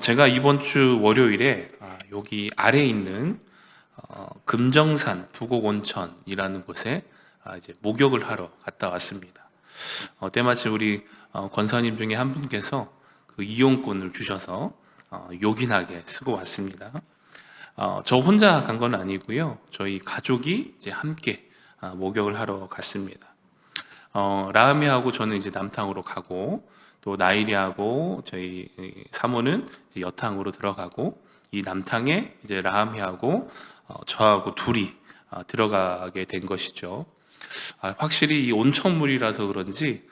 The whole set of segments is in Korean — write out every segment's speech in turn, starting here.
제가 이번 주 월요일에 여기 아래에 있는 금정산 부곡온천이라는 곳에 이제 목욕을 하러 갔다 왔습니다. 때마침 우리 권사님 중에 한 분께서 그 이용권을 주셔서 요긴하게 쓰고 왔습니다. 저 혼자 간 건 아니고요. 저희 가족이 이제 함께 목욕을 하러 갔습니다. 라음이하고 저는 이제 남탕으로 가고, 또 나일이하고 저희 사모는 이제 여탕으로 들어가고, 이 남탕에 이제 라함이하고 저하고 둘이 들어가게 된 것이죠. 확실히 이 온천물이라서 그런지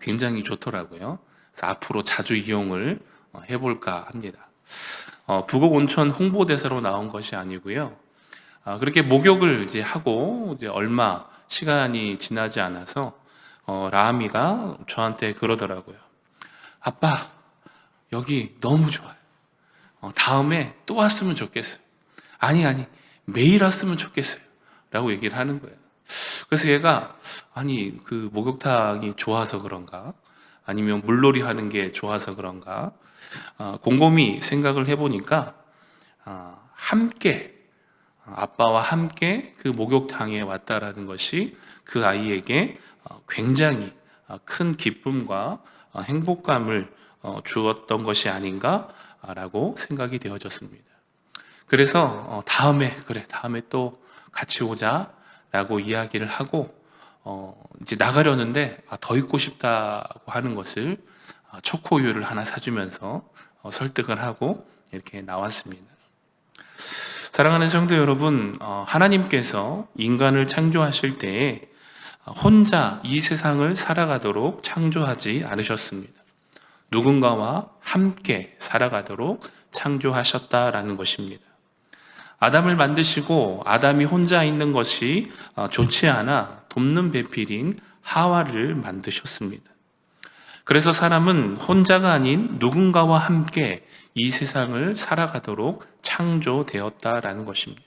굉장히 좋더라고요. 그래서 앞으로 자주 이용을 해볼까 합니다. 부곡온천 홍보대사로 나온 것이 아니고요. 그렇게 목욕을 이제 하고 이제 얼마 시간이 지나지 않아서 라함이가 저한테 그러더라고요. 아빠, 여기 너무 좋아요. 다음에 또 왔으면 좋겠어요. 아니, 매일 왔으면 좋겠어요. 라고 얘기를 하는 거예요. 그래서 얘가, 아니, 그 목욕탕이 좋아서 그런가? 아니면 물놀이 하는 게 좋아서 그런가? 곰곰이 생각을 해보니까, 함께, 아빠와 함께 그 목욕탕에 왔다라는 것이 그 아이에게 굉장히 큰 기쁨과 행복감을 주었던 것이 아닌가라고 생각이 되어졌습니다. 그래서 다음에 또 같이 오자라고 이야기를 하고 이제 나가려는데 더 있고 싶다고 하는 것을 초코우유를 하나 사주면서 설득을 하고 이렇게 나왔습니다. 사랑하는 성도 여러분, 하나님께서 인간을 창조하실 때에 혼자 이 세상을 살아가도록 창조하지 않으셨습니다. 누군가와 함께 살아가도록 창조하셨다라는 것입니다. 아담을 만드시고 아담이 혼자 있는 것이 좋지 않아 돕는 배필인 하와를 만드셨습니다. 그래서 사람은 혼자가 아닌 누군가와 함께 이 세상을 살아가도록 창조되었다라는 것입니다.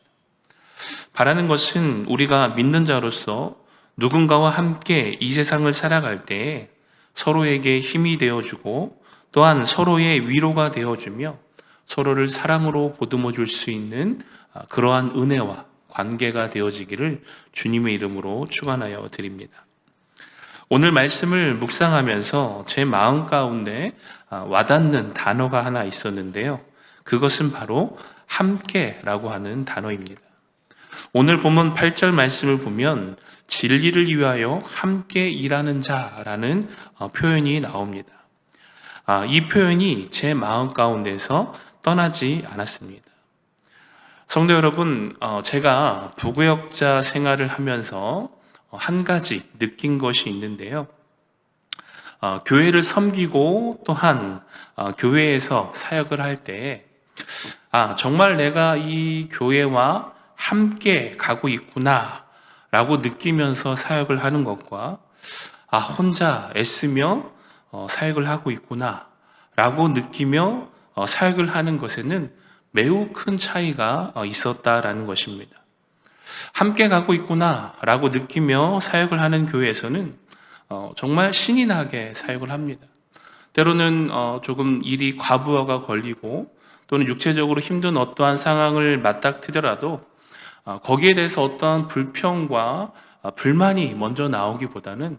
바라는 것은 우리가 믿는 자로서 누군가와 함께 이 세상을 살아갈 때 서로에게 힘이 되어주고 또한 서로의 위로가 되어주며 서로를 사랑으로 보듬어 줄 수 있는 그러한 은혜와 관계가 되어지기를 주님의 이름으로 축원하여 드립니다. 오늘 말씀을 묵상하면서 제 마음 가운데 와닿는 단어가 하나 있었는데요. 그것은 바로 함께라고 하는 단어입니다. 오늘 본문 8절 말씀을 보면 진리를 위하여 함께 일하는 자라는 표현이 나옵니다. 이 표현이 제 마음 가운데서 떠나지 않았습니다. 성도 여러분, 제가 부교역자 생활을 하면서 한 가지 느낀 것이 있는데요. 교회를 섬기고 또한 교회에서 사역을 할 때 정말 내가 이 교회와 함께 가고 있구나 라고 느끼면서 사역을 하는 것과 혼자 애쓰며 사역을 하고 있구나 라고 느끼며 사역을 하는 것에는 매우 큰 차이가 있었다라는 것입니다. 함께 가고 있구나 라고 느끼며 사역을 하는 교회에서는 정말 신이 나게 사역을 합니다. 때로는 조금 일이 과부하가 걸리고 또는 육체적으로 힘든 어떠한 상황을 맞닥뜨리더라도 거기에 대해서 어떠한 불평과 불만이 먼저 나오기보다는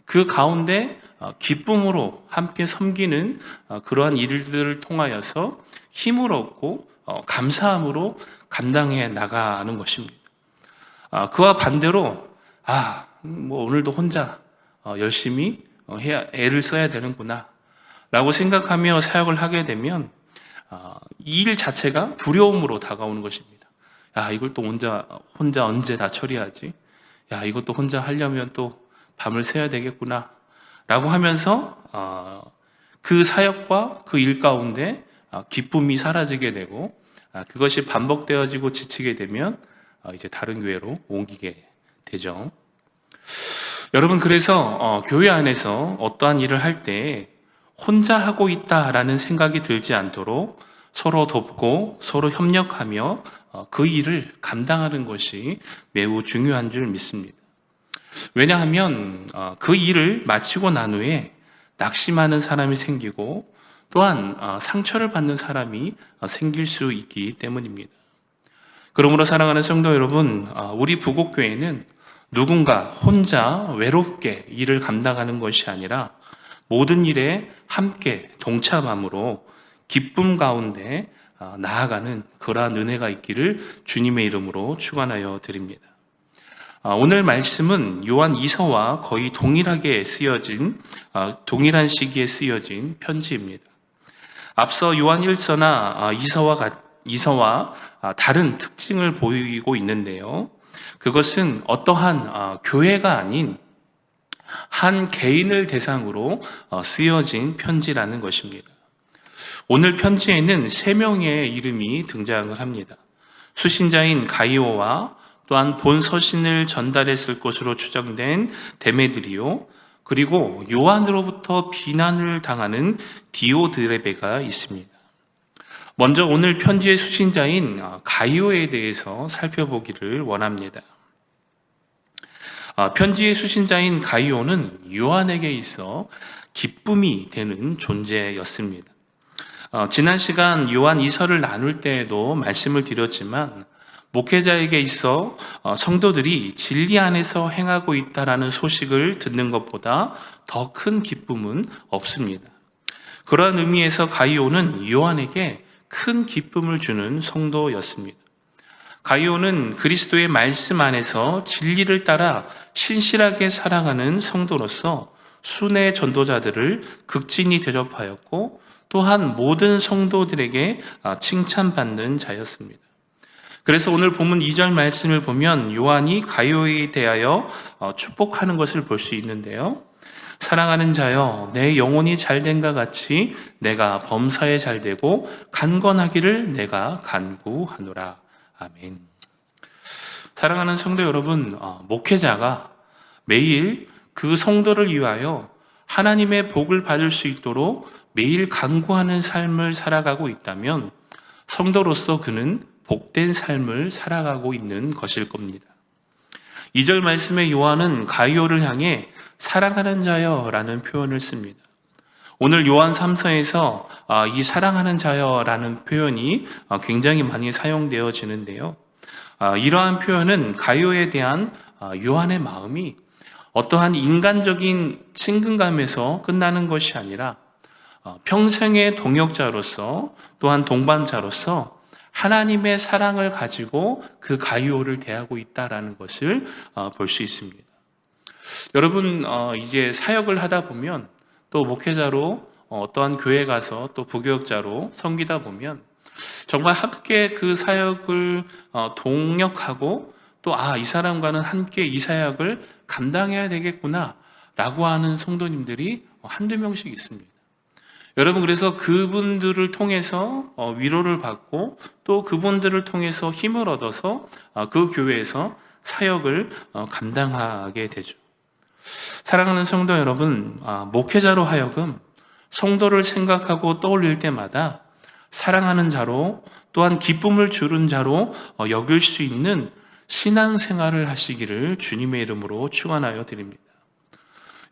그 가운데 기쁨으로 함께 섬기는 그러한 일들을 통하여서 힘을 얻고 감사함으로 감당해 나가는 것입니다. 그와 반대로 뭐 오늘도 혼자 열심히 애를 써야 되는구나 라고 생각하며 사역을 하게 되면 이 일 자체가 두려움으로 다가오는 것입니다. 이걸 또 혼자 언제 다 처리하지? 이것도 혼자 하려면 또 밤을 새야 되겠구나 라고 하면서 그 사역과 그 일 가운데 기쁨이 사라지게 되고 그것이 반복되어지고 지치게 되면 이제 다른 교회로 옮기게 되죠. 여러분, 그래서 교회 안에서 어떠한 일을 할 때 혼자 하고 있다라는 생각이 들지 않도록 서로 돕고 서로 협력하며 그 일을 감당하는 것이 매우 중요한 줄 믿습니다. 왜냐하면 그 일을 마치고 난 후에 낙심하는 사람이 생기고 또한 상처를 받는 사람이 생길 수 있기 때문입니다. 그러므로 사랑하는 성도 여러분, 우리 부곡교회는 누군가 혼자 외롭게 일을 감당하는 것이 아니라 모든 일에 함께 동참함으로 기쁨 가운데 나아가는 그러한 은혜가 있기를 주님의 이름으로 축원하여 드립니다. 오늘 말씀은 요한 2서와 거의 동일하게 쓰여진 동일한 시기에 쓰여진 편지입니다. 앞서 요한 1서나 2서와 다른 특징을 보이고 있는데요. 그것은 어떠한 교회가 아닌 한 개인을 대상으로 쓰여진 편지라는 것입니다. 오늘 편지에는 3명의 이름이 등장을 합니다. 수신자인 가이오와 또한 본 서신을 전달했을 것으로 추정된 데메드리오, 그리고 요한으로부터 비난을 당하는 디오드레베가 있습니다. 먼저 오늘 편지의 수신자인 가이오에 대해서 살펴보기를 원합니다. 편지의 수신자인 가이오는 요한에게 있어 기쁨이 되는 존재였습니다. 지난 시간 요한 2서를 나눌 때에도 말씀을 드렸지만 목회자에게 있어 성도들이 진리 안에서 행하고 있다라는 소식을 듣는 것보다 더 큰 기쁨은 없습니다. 그러한 의미에서 가이오는 요한에게 큰 기쁨을 주는 성도였습니다. 가이오는 그리스도의 말씀 안에서 진리를 따라 신실하게 살아가는 성도로서 순회 전도자들을 극진히 대접하였고 또한 모든 성도들에게 칭찬받는 자였습니다. 그래서 오늘 본문 2절 말씀을 보면 요한이 가이오에 대하여 축복하는 것을 볼 수 있는데요. 사랑하는 자여, 내 영혼이 잘된과 같이 내가 범사에 잘되고 간건하기를 내가 간구하노라. 아멘. 사랑하는 성도 여러분, 목회자가 매일 그 성도를 위하여 하나님의 복을 받을 수 있도록 매일 간구하는 삶을 살아가고 있다면 성도로서 그는 복된 삶을 살아가고 있는 것일 겁니다. 2절 말씀의 요한은 가이오를 향해 사랑하는 자여 라는 표현을 씁니다. 오늘 요한 3서에서 이 사랑하는 자여 라는 표현이 굉장히 많이 사용되어지는데요. 이러한 표현은 가이오에 대한 요한의 마음이 어떠한 인간적인 친근감에서 끝나는 것이 아니라 평생의 동역자로서 또한 동반자로서 하나님의 사랑을 가지고 그 가이오를 대하고 있다라는 것을 볼 수 있습니다. 여러분, 이제 사역을 하다 보면 또 목회자로 어떠한 교회 가서 또 부교역자로 섬기다 보면 정말 함께 그 사역을 동역하고 또 이 사람과는 함께 이 사역을 감당해야 되겠구나 라고 하는 성도님들이 한두 명씩 있습니다. 여러분, 그래서 그분들을 통해서 위로를 받고 또 그분들을 통해서 힘을 얻어서 그 교회에서 사역을 감당하게 되죠. 사랑하는 성도 여러분, 목회자로 하여금 성도를 생각하고 떠올릴 때마다 사랑하는 자로 또한 기쁨을 주는 자로 여길 수 있는 신앙생활을 하시기를 주님의 이름으로 축원하여 드립니다.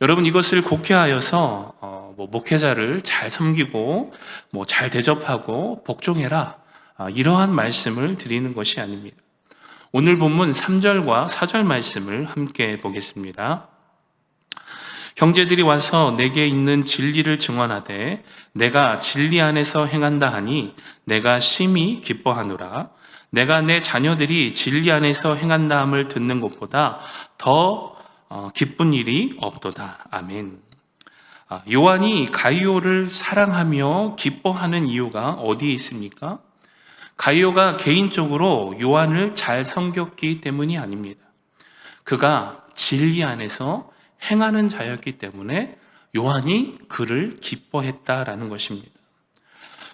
여러분, 이것을 곡해하여서 목회자를 잘 섬기고 잘 대접하고 복종해라, 이러한 말씀을 드리는 것이 아닙니다. 오늘 본문 3절과 4절 말씀을 함께 보겠습니다. 형제들이 와서 내게 있는 진리를 증언하되 내가 진리 안에서 행한다 하니 내가 심히 기뻐하노라. 내가 내 자녀들이 진리 안에서 행한다 함을 듣는 것보다 더 기쁜 일이 없도다. 아멘. 요한이 가이오를 사랑하며 기뻐하는 이유가 어디에 있습니까? 가이오가 개인적으로 요한을 잘 섬겼기 때문이 아닙니다. 그가 진리 안에서 행하는 자였기 때문에 요한이 그를 기뻐했다라는 것입니다.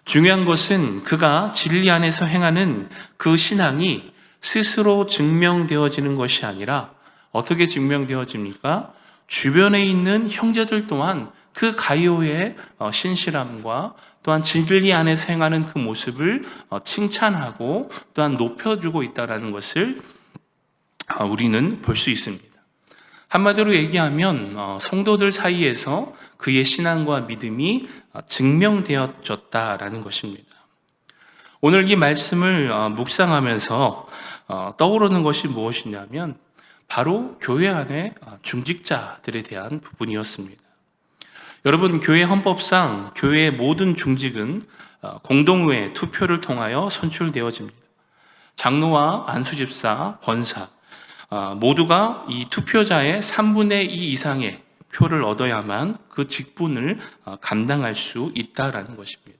중요한 것은 그가 진리 안에서 행하는 그 신앙이 스스로 증명되어지는 것이 아니라 어떻게 증명되어집니까? 주변에 있는 형제들 또한 그 가이오의 신실함과 또한 진리 안에서 행하는 그 모습을 칭찬하고 또한 높여주고 있다는 것을 우리는 볼 수 있습니다. 한마디로 얘기하면 성도들 사이에서 그의 신앙과 믿음이 증명되어졌다라는 것입니다. 오늘 이 말씀을 묵상하면서 떠오르는 것이 무엇이냐면 바로 교회 안에 중직자들에 대한 부분이었습니다. 여러분, 교회 헌법상 교회의 모든 중직은 공동의회 투표를 통하여 선출되어집니다. 장로와 안수집사, 권사 모두가 이 투표자의 3분의 2 이상의 표를 얻어야만 그 직분을 감당할 수 있다라는 것입니다.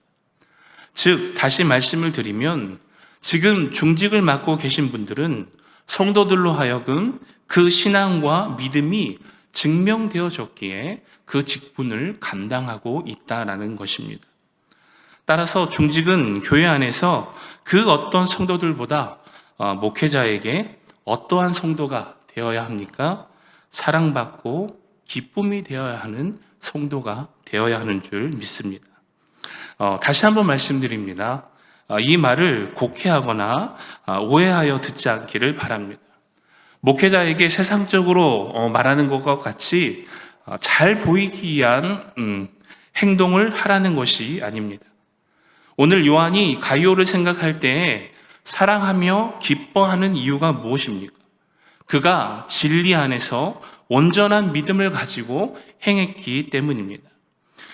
즉, 다시 말씀을 드리면 지금 중직을 맡고 계신 분들은 성도들로 하여금 그 신앙과 믿음이 증명되어졌기에 그 직분을 감당하고 있다라는 것입니다. 따라서 중직은 교회 안에서 그 어떤 성도들보다 목회자에게 어떠한 성도가 되어야 합니까? 사랑받고 기쁨이 되어야 하는 성도가 되어야 하는 줄 믿습니다. 다시 한번 말씀드립니다. 이 말을 곡해하거나 오해하여 듣지 않기를 바랍니다. 목회자에게 세상적으로 말하는 것과 같이 잘 보이기 위한 행동을 하라는 것이 아닙니다. 오늘 요한이 가이오를 생각할 때에 사랑하며 기뻐하는 이유가 무엇입니까? 그가 진리 안에서 온전한 믿음을 가지고 행했기 때문입니다.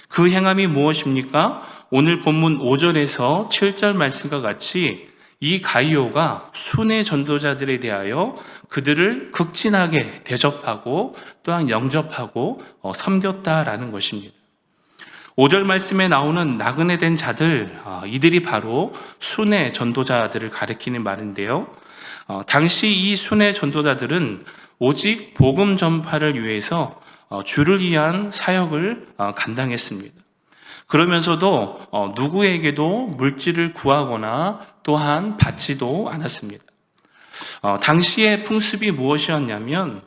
그 행함이 무엇입니까? 오늘 본문 5절에서 7절 말씀과 같이 이 가이오가 순회 전도자들에 대하여 그들을 극진하게 대접하고 또한 영접하고 섬겼다라는 것입니다. 5절 말씀에 나오는 나그네 된 자들, 이들이 바로 순회 전도자들을 가리키는 말인데요. 당시 이 순회 전도자들은 오직 복음 전파를 위해서 주를 위한 사역을 감당했습니다. 그러면서도 누구에게도 물질을 구하거나 또한 받지도 않았습니다. 당시의 풍습이 무엇이었냐면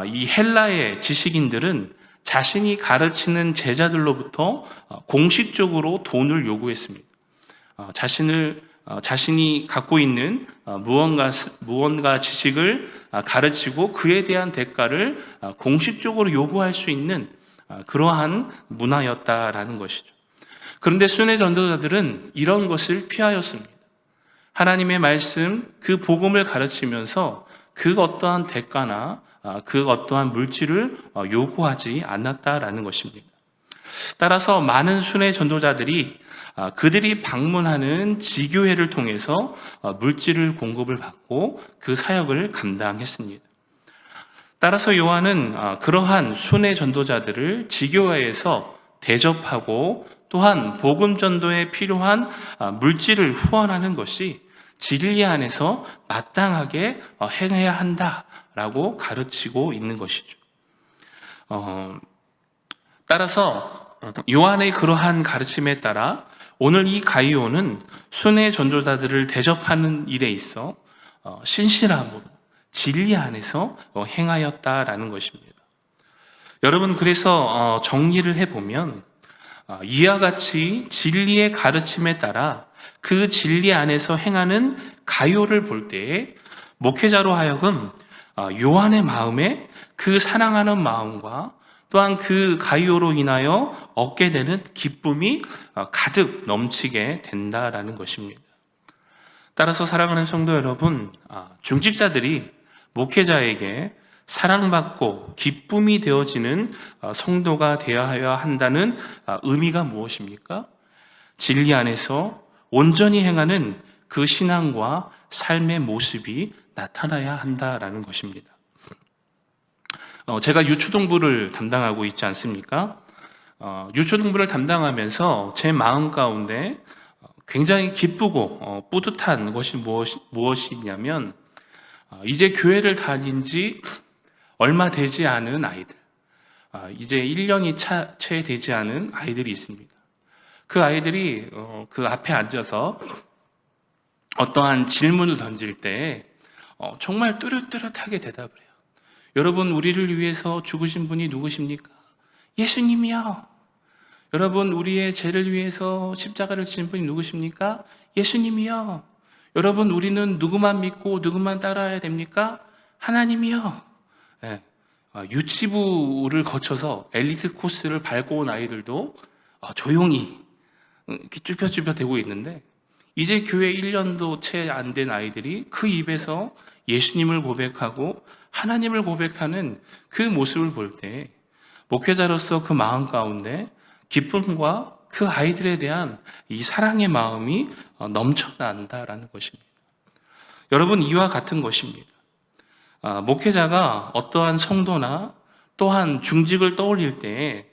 이 헬라의 지식인들은 자신이 가르치는 제자들로부터 공식적으로 돈을 요구했습니다. 자신이 갖고 있는 무언가 지식을 가르치고 그에 대한 대가를 공식적으로 요구할 수 있는 그러한 문화였다라는 것이죠. 그런데 순회 전도자들은 이런 것을 피하였습니다. 하나님의 말씀, 그 복음을 가르치면서 그 어떠한 대가나 그 어떠한 물질을 요구하지 않았다라는 것입니다. 따라서 많은 순회 전도자들이 그들이 방문하는 지교회를 통해서 물질을 공급을 받고 그 사역을 감당했습니다. 따라서 요한은 그러한 순회 전도자들을 지교회에서 대접하고 또한 복음 전도에 필요한 물질을 후원하는 것이 진리 안에서 마땅하게 행해야 한다라고 가르치고 있는 것이죠. 따라서 요한의 그러한 가르침에 따라 오늘 이 가이오는 순회 전도자들을 대접하는 일에 있어 신실함으로 진리 안에서 행하였다라는 것입니다. 여러분, 그래서 정리를 해보면 이와 같이 진리의 가르침에 따라 그 진리 안에서 행하는 가이오를 볼 때에 목회자로 하여금 요한의 마음에 그 사랑하는 마음과 또한 그 가이오로 인하여 얻게 되는 기쁨이 가득 넘치게 된다라는 것입니다. 따라서 사랑하는 성도 여러분, 중직자들이 목회자에게 사랑받고 기쁨이 되어지는 성도가 되어야 한다는 의미가 무엇입니까? 진리 안에서 온전히 행하는 그 신앙과 삶의 모습이 나타나야 한다라는 것입니다. 제가 유초동부를 담당하고 있지 않습니까? 유초동부를 담당하면서 제 마음 가운데 굉장히 기쁘고 뿌듯한 것이 무엇이냐면 이제 교회를 다닌 지 얼마 되지 않은 아이들, 이제 1년이 채 되지 않은 아이들이 있습니다. 그 아이들이 그 앞에 앉아서 어떠한 질문을 던질 때 정말 뚜렷뚜렷하게 대답을 해요. 여러분, 우리를 위해서 죽으신 분이 누구십니까? 예수님이요. 여러분, 우리의 죄를 위해서 십자가를 지신 분이 누구십니까? 예수님이요. 여러분, 우리는 누구만 믿고 누구만 따라야 됩니까? 하나님이요. 네. 유치부를 거쳐서 엘리트 코스를 밟고 온 아이들도 조용히 이렇게 쭈뼛쭈뼛대고 있는데, 이제 교회 1년도 채 안 된 아이들이 그 입에서 예수님을 고백하고 하나님을 고백하는 그 모습을 볼 때 목회자로서 그 마음 가운데 기쁨과 그 아이들에 대한 이 사랑의 마음이 넘쳐난다라는 것입니다. 여러분, 이와 같은 것입니다. 목회자가 어떠한 성도나 또한 중직을 떠올릴 때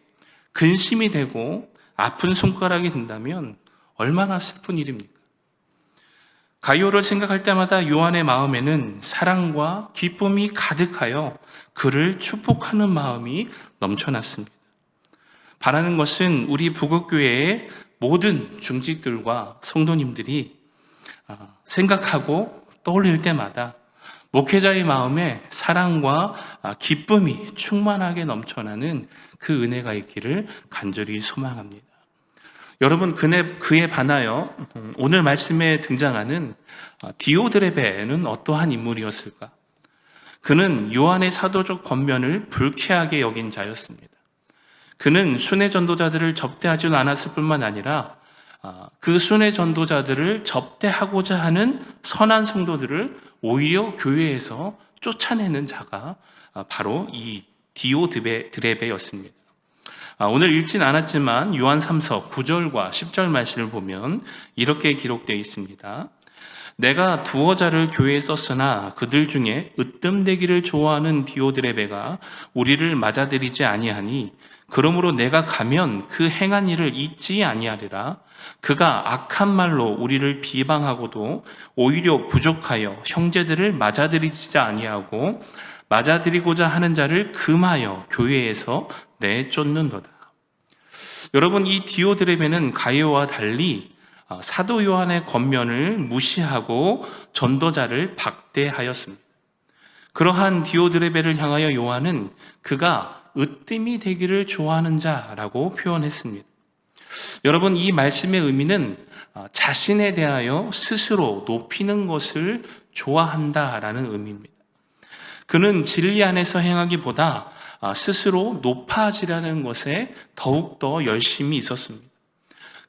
근심이 되고 아픈 손가락이 된다면 얼마나 슬픈 일입니까? 가이오를 생각할 때마다 요한의 마음에는 사랑과 기쁨이 가득하여 그를 축복하는 마음이 넘쳐났습니다. 바라는 것은 우리 부국교회의 모든 중직들과 성도님들이 생각하고 떠올릴 때마다 목회자의 마음에 사랑과 기쁨이 충만하게 넘쳐나는 그 은혜가 있기를 간절히 소망합니다. 여러분, 그에 반하여 오늘 말씀에 등장하는 디오드레베는 어떠한 인물이었을까? 그는 요한의 사도적 권면을 불쾌하게 여긴 자였습니다. 그는 순회 전도자들을 접대하지 않았을 뿐만 아니라 그 순회 전도자들을 접대하고자 하는 선한 성도들을 오히려 교회에서 쫓아내는 자가 바로 이 디오드레베였습니다. 오늘 읽진 않았지만 요한 3서 9절과 10절 말씀을 보면 이렇게 기록되어 있습니다. 내가 두어 자를 교회에 썼으나 그들 중에 으뜸되기를 좋아하는 디오드레베가 우리를 맞아들이지 아니하니 그러므로 내가 가면 그 행한 일을 잊지 아니하리라. 그가 악한 말로 우리를 비방하고도 오히려 부족하여 형제들을 맞아들이지 아니하고 맞아들이고자 하는 자를 금하여 교회에서 내쫓는도다. 여러분, 이 디오드레베는 가이오와 달리 사도 요한의 권면을 무시하고 전도자를 박대하였습니다. 그러한 디오드레베를 향하여 요한은 그가 으뜸이 되기를 좋아하는 자라고 표현했습니다. 여러분, 이 말씀의 의미는 자신에 대하여 스스로 높이는 것을 좋아한다라는 의미입니다. 그는 진리 안에서 행하기보다 스스로 높아지라는 것에 더욱더 열심히 있었습니다.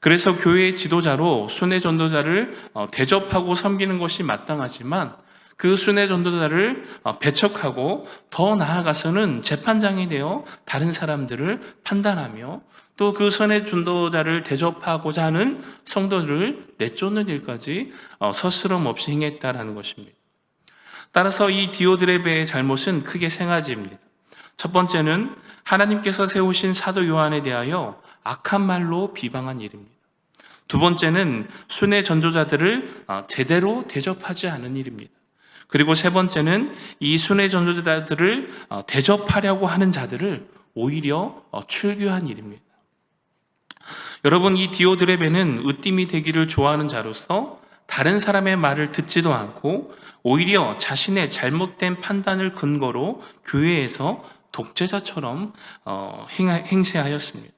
그래서 교회의 지도자로 순회 전도자를 대접하고 섬기는 것이 마땅하지만 그 순회 전도자를 배척하고 더 나아가서는 재판장이 되어 다른 사람들을 판단하며 또 그 순회 전도자를 대접하고자 하는 성도들을 내쫓는 일까지 서스럼 없이 행했다라는 것입니다. 따라서 이 디오드레베의 잘못은 크게 세 가지입니다. 첫 번째는 하나님께서 세우신 사도 요한에 대하여 악한 말로 비방한 일입니다. 두 번째는 순회 전도자들을 제대로 대접하지 않은 일입니다. 그리고 세 번째는 이 순회 전도자들을 대접하려고 하는 자들을 오히려 출교한 일입니다. 여러분, 이 디오드레베는 으뜸이 되기를 좋아하는 자로서 다른 사람의 말을 듣지도 않고 오히려 자신의 잘못된 판단을 근거로 교회에서 독재자처럼 행세하였습니다.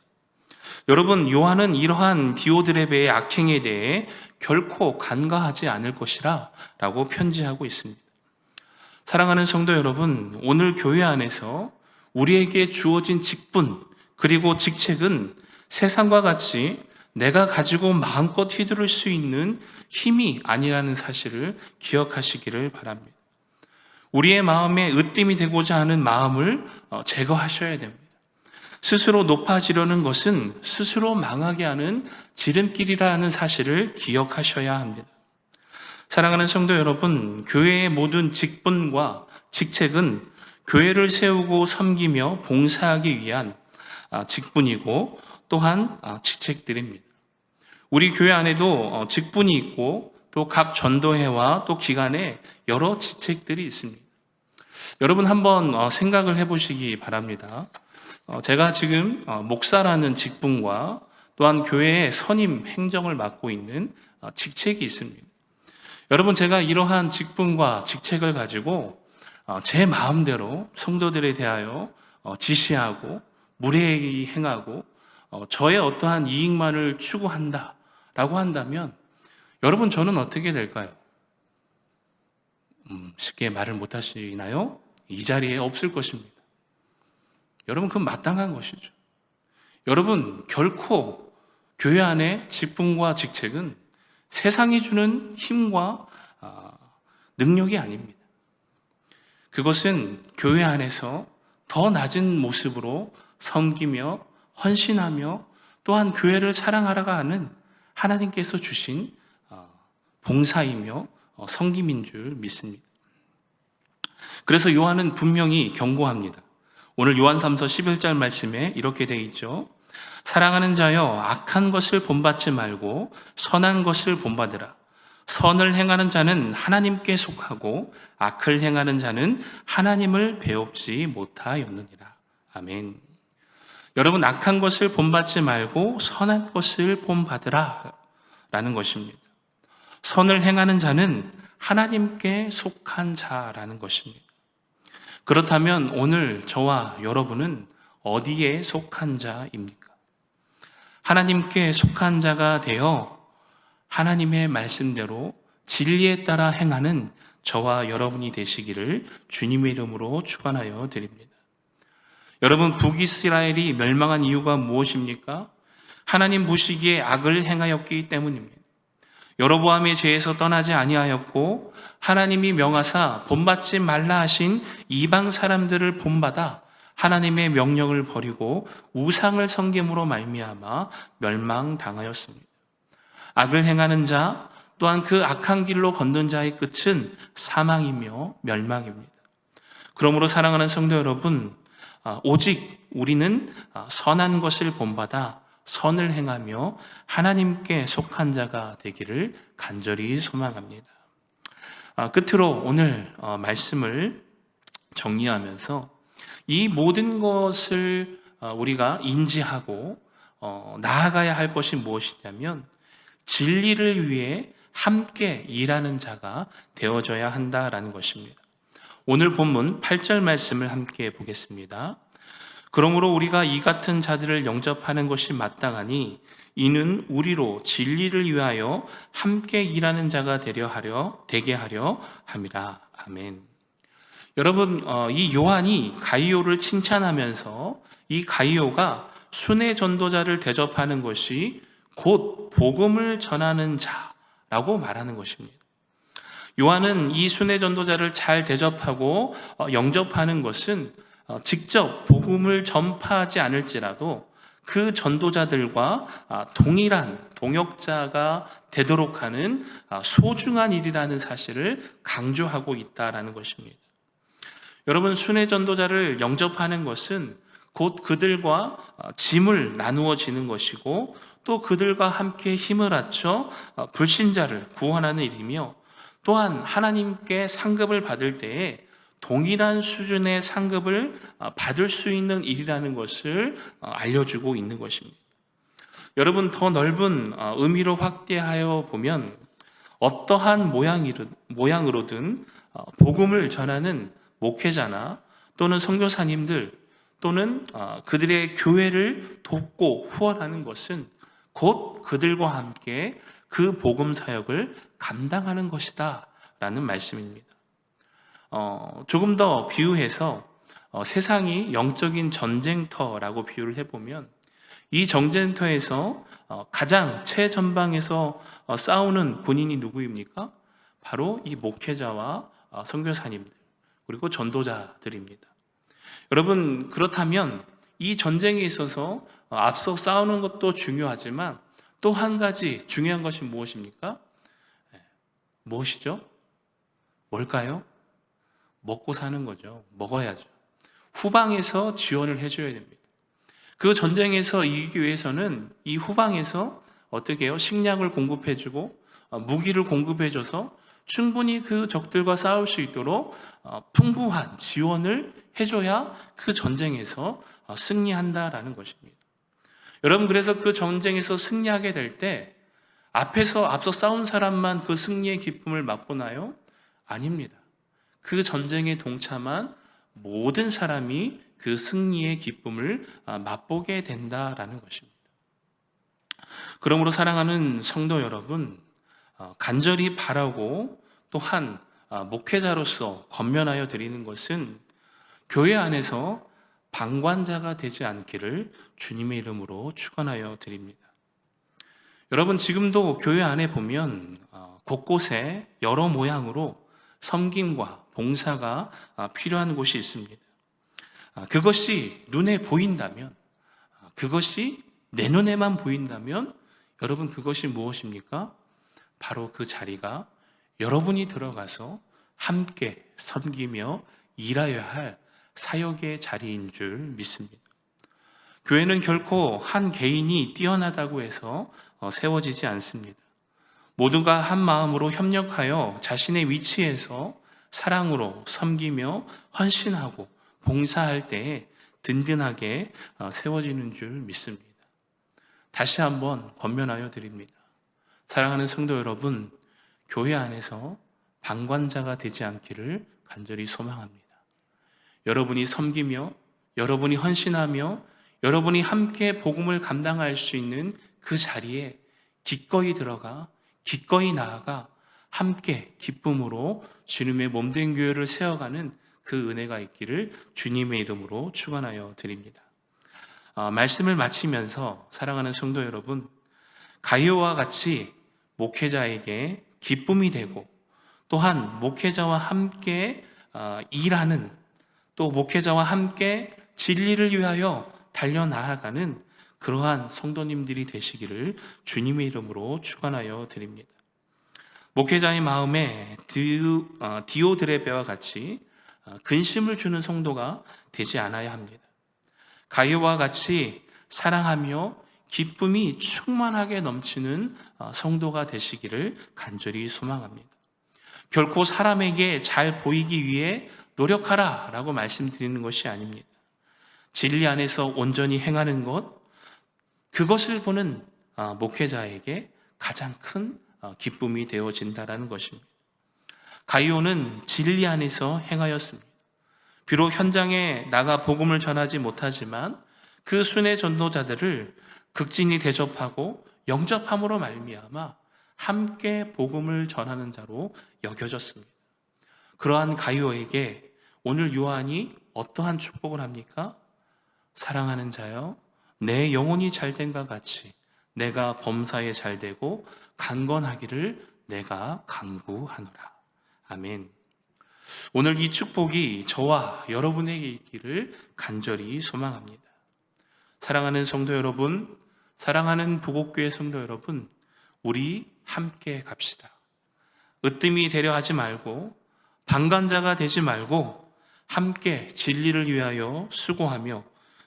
여러분, 요한은 이러한 디오드레베의 악행에 대해 결코 간과하지 않을 것이라 라고 편지하고 있습니다. 사랑하는 성도 여러분, 오늘 교회 안에서 우리에게 주어진 직분 그리고 직책은 세상과 같이 내가 가지고 마음껏 휘두를 수 있는 힘이 아니라는 사실을 기억하시기를 바랍니다. 우리의 마음에 으뜸이 되고자 하는 마음을 제거하셔야 됩니다. 스스로 높아지려는 것은 스스로 망하게 하는 지름길이라는 사실을 기억하셔야 합니다. 사랑하는 성도 여러분, 교회의 모든 직분과 직책은 교회를 세우고 섬기며 봉사하기 위한 직분이고 또한 직책들입니다. 우리 교회 안에도 직분이 있고 또 각 전도회와 또 기관에 여러 직책들이 있습니다. 여러분, 한번 생각을 해보시기 바랍니다. 제가 지금 목사라는 직분과 또한 교회의 선임 행정을 맡고 있는 직책이 있습니다. 여러분, 제가 이러한 직분과 직책을 가지고 제 마음대로 성도들에 대하여 지시하고 무례히 행하고 저의 어떠한 이익만을 추구한다라고 한다면 여러분, 저는 어떻게 될까요? 쉽게 말을 못 하시나요? 이 자리에 없을 것입니다. 여러분, 그건 마땅한 것이죠. 여러분, 결코 교회 안의 직분과 직책은 세상이 주는 힘과 능력이 아닙니다. 그것은 교회 안에서 더 낮은 모습으로 섬기며 헌신하며 또한 교회를 사랑하라가 하는 하나님께서 주신 봉사이며 섬김인 줄 믿습니다. 그래서 요한은 분명히 경고합니다. 오늘 요한 3서 11절 말씀에 이렇게 되어 있죠. 사랑하는 자여, 악한 것을 본받지 말고 선한 것을 본받으라. 선을 행하는 자는 하나님께 속하고 악을 행하는 자는 하나님을 배웁지 못하였느니라. 아멘. 여러분, 악한 것을 본받지 말고 선한 것을 본받으라 라는 것입니다. 선을 행하는 자는 하나님께 속한 자라는 것입니다. 그렇다면 오늘 저와 여러분은 어디에 속한 자입니까? 하나님께 속한 자가 되어 하나님의 말씀대로 진리에 따라 행하는 저와 여러분이 되시기를 주님의 이름으로 축원하여 드립니다. 여러분, 북이스라엘이 멸망한 이유가 무엇입니까? 하나님 보시기에 악을 행하였기 때문입니다. 여로보암의 죄에서 떠나지 아니하였고 하나님이 명하사 본받지 말라 하신 이방 사람들을 본받아 하나님의 명령을 버리고 우상을 섬김으로 말미암아 멸망당하였습니다. 악을 행하는 자 또한 그 악한 길로 걷는 자의 끝은 사망이며 멸망입니다. 그러므로 사랑하는 성도 여러분, 오직 우리는 선한 것을 본받아 선을 행하며 하나님께 속한 자가 되기를 간절히 소망합니다. 끝으로 오늘 말씀을 정리하면서 이 모든 것을 우리가 인지하고 나아가야 할 것이 무엇이냐면 진리를 위해 함께 일하는 자가 되어져야 한다라는 것입니다. 오늘 본문 8절 말씀을 함께 보겠습니다. 그러므로 우리가 이 같은 자들을 영접하는 것이 마땅하니 이는 우리로 진리를 위하여 함께 일하는 자가 되게 하려 함이라. 아멘. 여러분, 이 요한이 가이오를 칭찬하면서 이 가이오가 순회 전도자를 대접하는 것이 곧 복음을 전하는 자라고 말하는 것입니다. 요한은 이 순회 전도자를 잘 대접하고 영접하는 것은 직접 복음을 전파하지 않을지라도 그 전도자들과 동일한 동역자가 되도록 하는 소중한 일이라는 사실을 강조하고 있다라는 것입니다. 여러분, 순회 전도자를 영접하는 것은 곧 그들과 짐을 나누어지는 것이고 또 그들과 함께 힘을 합쳐 불신자를 구원하는 일이며 또한 하나님께 상급을 받을 때에 동일한 수준의 상급을 받을 수 있는 일이라는 것을 알려주고 있는 것입니다. 여러분, 더 넓은 의미로 확대하여 보면 어떠한 모양으로든 복음을 전하는 목회자나 또는 선교사님들 또는 그들의 교회를 돕고 후원하는 것은 곧 그들과 함께 그 복음 사역을 감당하는 것이다 라는 말씀입니다. 조금 더 비유해서 세상이 영적인 전쟁터라고 비유를 해보면 이 전쟁터에서 가장 최전방에서 싸우는 군인이 누구입니까? 바로 이 목회자와 선교사님들 그리고 전도자들입니다. 여러분, 그렇다면 이 전쟁에 있어서 앞서 싸우는 것도 중요하지만 또 한 가지 중요한 것이 무엇입니까? 무엇이죠? 뭘까요? 먹고 사는 거죠. 먹어야죠. 후방에서 지원을 해줘야 됩니다. 그 전쟁에서 이기기 위해서는 이 후방에서 어떻게 해요? 식량을 공급해주고 무기를 공급해줘서 충분히 그 적들과 싸울 수 있도록 풍부한 지원을 해줘야 그 전쟁에서 승리한다라는 것입니다. 여러분, 그래서 그 전쟁에서 승리하게 될 때 앞서 싸운 사람만 그 승리의 기쁨을 맛보나요? 아닙니다. 그 전쟁에 동참한 모든 사람이 그 승리의 기쁨을 맛보게 된다라는 것입니다. 그러므로 사랑하는 성도 여러분, 간절히 바라고 또한 목회자로서 권면하여 드리는 것은 교회 안에서 방관자가 되지 않기를 주님의 이름으로 축원하여 드립니다. 여러분, 지금도 교회 안에 보면 곳곳에 여러 모양으로 섬김과 봉사가 필요한 곳이 있습니다. 그것이 눈에 보인다면, 그것이 내 눈에만 보인다면 여러분, 그것이 무엇입니까? 바로 그 자리가 여러분이 들어가서 함께 섬기며 일하여야 할 사역의 자리인 줄 믿습니다. 교회는 결코 한 개인이 뛰어나다고 해서 세워지지 않습니다. 모두가 한 마음으로 협력하여 자신의 위치에서 사랑으로 섬기며 헌신하고 봉사할 때에 든든하게 세워지는 줄 믿습니다. 다시 한번 권면하여 드립니다. 사랑하는 성도 여러분, 교회 안에서 방관자가 되지 않기를 간절히 소망합니다. 여러분이 섬기며, 여러분이 헌신하며, 여러분이 함께 복음을 감당할 수 있는 그 자리에 기꺼이 들어가, 기꺼이 나아가 함께 기쁨으로 주님의 몸된 교회를 세워가는 그 은혜가 있기를 주님의 이름으로 축원하여 드립니다. 말씀을 마치면서 사랑하는 성도 여러분, 가이오와 같이 목회자에게 기쁨이 되고 또한 목회자와 함께 일하는, 또 목회자와 함께 진리를 위하여 달려나아가는 그러한 성도님들이 되시기를 주님의 이름으로 축원하여 드립니다. 목회자의 마음에 디오드레베와 같이 근심을 주는 성도가 되지 않아야 합니다. 가이오와 같이 사랑하며 기쁨이 충만하게 넘치는 성도가 되시기를 간절히 소망합니다. 결코 사람에게 잘 보이기 위해 노력하라 라고 말씀드리는 것이 아닙니다. 진리 안에서 온전히 행하는 것, 그것을 보는 목회자에게 가장 큰 기쁨이 되어진다는 것입니다. 가이오는 진리 안에서 행하였습니다. 비록 현장에 나가 복음을 전하지 못하지만 그 순회 전도자들을 극진히 대접하고 영접함으로 말미암아 함께 복음을 전하는 자로 여겨졌습니다. 그러한 가이오에게 오늘 요한이 어떠한 축복을 합니까? 사랑하는 자여, 내 영혼이 잘된과 같이 내가 범사에 잘되고 강건하기를 내가 간구하노라. 아멘. 오늘 이 축복이 저와 여러분에게 있기를 간절히 소망합니다. 사랑하는 성도 여러분, 사랑하는 부곡교회 성도 여러분, 우리 함께 갑시다. 으뜸이 되려 하지 말고 방관자가 되지 말고 함께 진리를 위하여 수고하며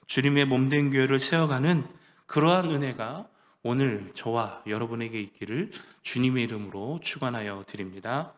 주님의 몸된 교회를 세워가는 그러한 은혜가 오늘 저와 여러분에게 있기를 주님의 이름으로 축원하여 드립니다.